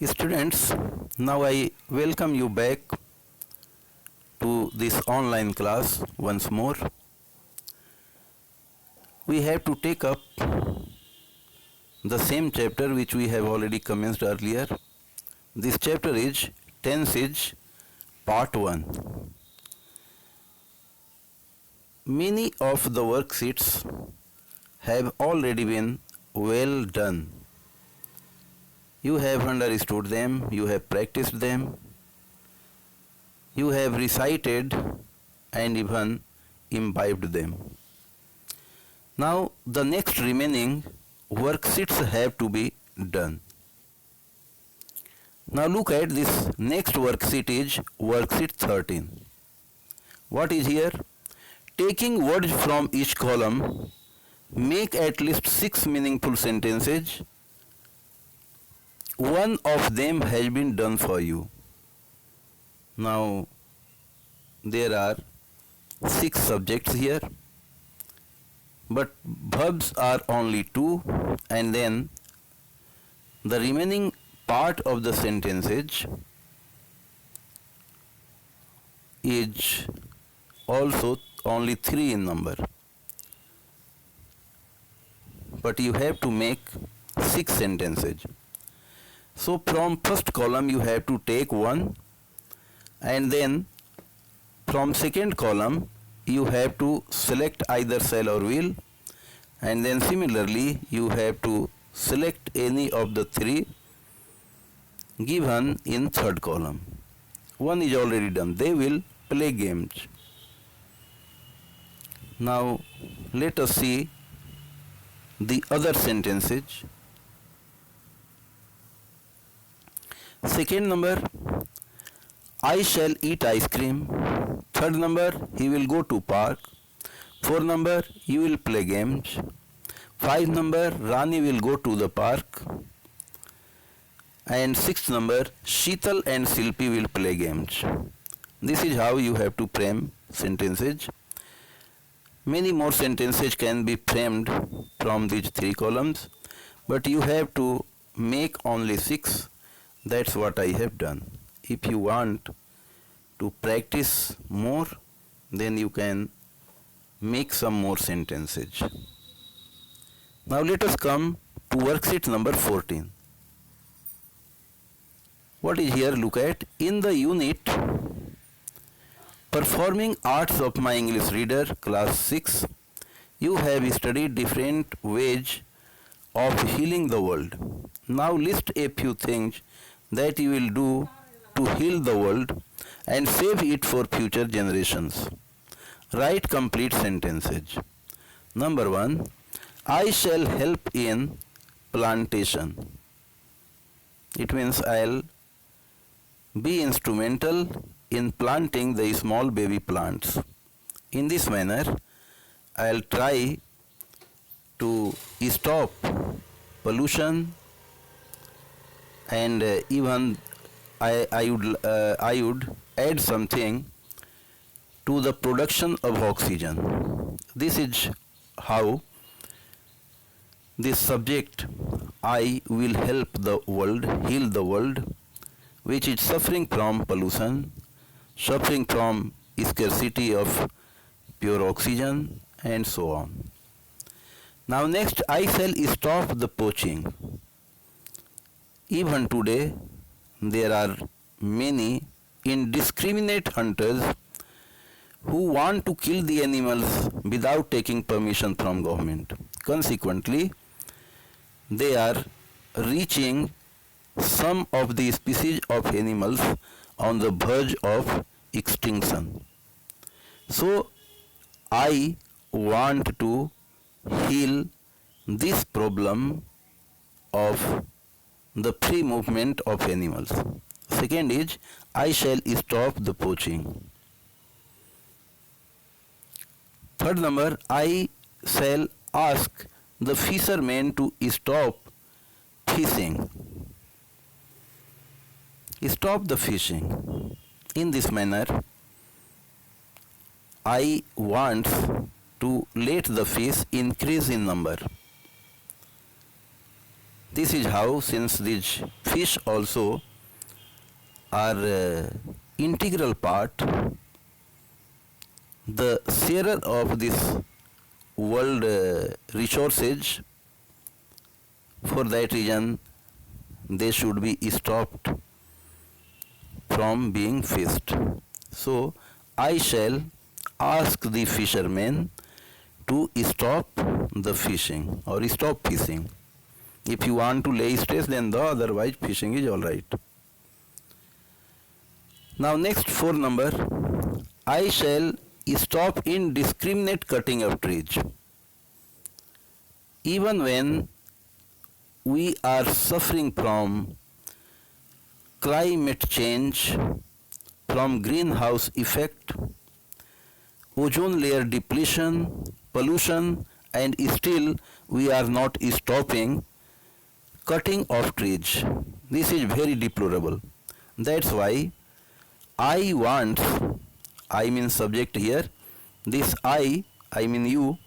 Students, now I welcome you back to this online class once more. We have to take up the same chapter which we have already commenced earlier. This chapter is Tenses Part 1. Many of the worksheets have already been well done. You have understood them, you have practiced them, you have recited and even imbibed them. Now the next remaining worksheets have to be done. Now look at this next worksheet is worksheet 13. What is here? Taking words from each column, make at least 6 meaningful sentences. One of them has been done for you. Now there are 6 subjects here, but verbs are only 2, and then the remaining part of the sentences is also only 3 in number, but you have to make 6 sentences. So from first column you have to take 1, and then from second column you have to select either shall or will, and then similarly you have to select any of the 3 given in third column. 1 is already done. They will play games. Now let us see the other sentences. Second number, I shall eat ice cream. Third number, he will go to park. Fourth number, you will play games. 5 number, Rani will go to the park. And 6th number, Sheetal and Silpi will play games. This is how you have to frame sentences. Many more sentences can be framed from these 3 columns, but you have to make only 6. That's what I have done. If you want to practice more, then you can make some more sentences. Now let us come to worksheet number 14. What is here? Look at. In the unit Performing Arts of My English Reader, class 6, you have studied different ways of healing the world. Now list a few things that you will do to heal the world and save it for future generations. Write complete sentences. Number 1. I shall help in plantation. It means I'll be instrumental in planting the small baby plants. In this manner, I'll try to stop pollution, and even I would add something to the production of oxygen. This is how this subject, I will help the world, heal the world, which is suffering from pollution, suffering from scarcity of pure oxygen, and so on. Now next, I shall stop the poaching. Even today, there are many indiscriminate hunters who want to kill the animals without taking permission from government. Consequently, they are reaching some of the species of animals on the verge of extinction. So I want to heal this problem of the free movement of animals. Second is, I shall stop the poaching. Third number, I shall ask the fishermen to stop fishing. Stop the fishing. In this manner, I want to let the fish increase in number. This is how, since these fish also are integral part, the sharer of this world resources, for that reason they should be stopped from being fished. So I shall ask the fishermen to stop the fishing or stop fishing. If you want to lay stress, then the, otherwise fishing is all right. Now next 4 number, I shall stop indiscriminate cutting of trees. Even when we are suffering from climate change, from greenhouse effect, ozone layer depletion, pollution, and still we are not stopping cutting of trees. This is very deplorable. That's why I want, I mean subject here, this I mean you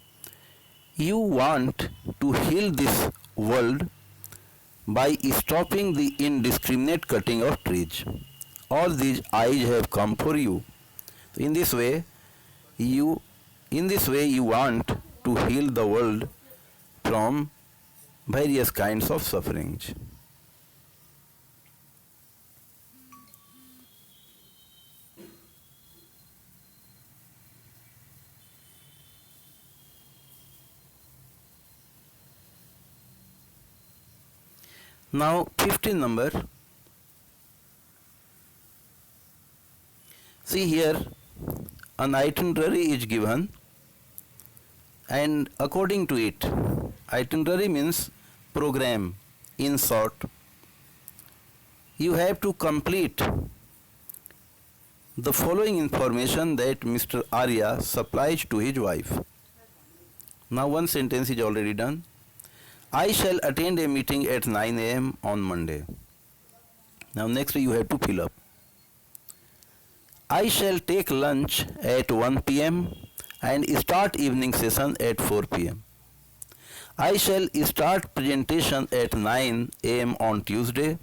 want to heal this world by stopping the indiscriminate cutting of trees. All these I's have come for you. In this way you want to heal the world from various kinds of sufferings. Now 15 number. See here, an itinerary is given, and according to it, itinerary means program. In short, you have to complete the following information that Mr. Arya supplies to his wife. Now one sentence is already done. I shall attend a meeting at 9 a.m. on Monday. Now next you have to fill up. I shall take lunch at 1 p.m. and start evening session at 4 p.m. I shall start presentation at 9 a.m. on Tuesday.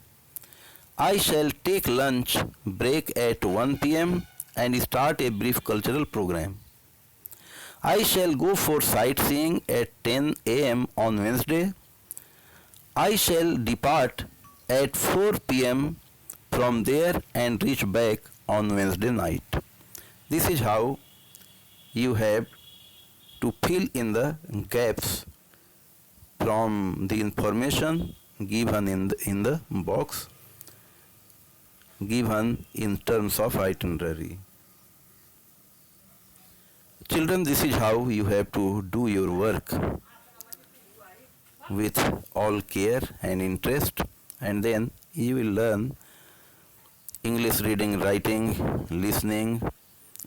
I shall take lunch break at 1 p.m. and start a brief cultural program. I shall go for sightseeing at 10 a.m. on Wednesday. I shall depart at 4 p.m. from there and reach back on Wednesday night. This is how you have to fill in the gaps from the information given in the box given in terms of itinerary. Children, this is how you have to do your work with all care and interest, and then you will learn English reading, writing, listening,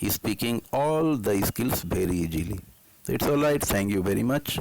speaking, all the skills very easily. So it's all right. Thank you very much.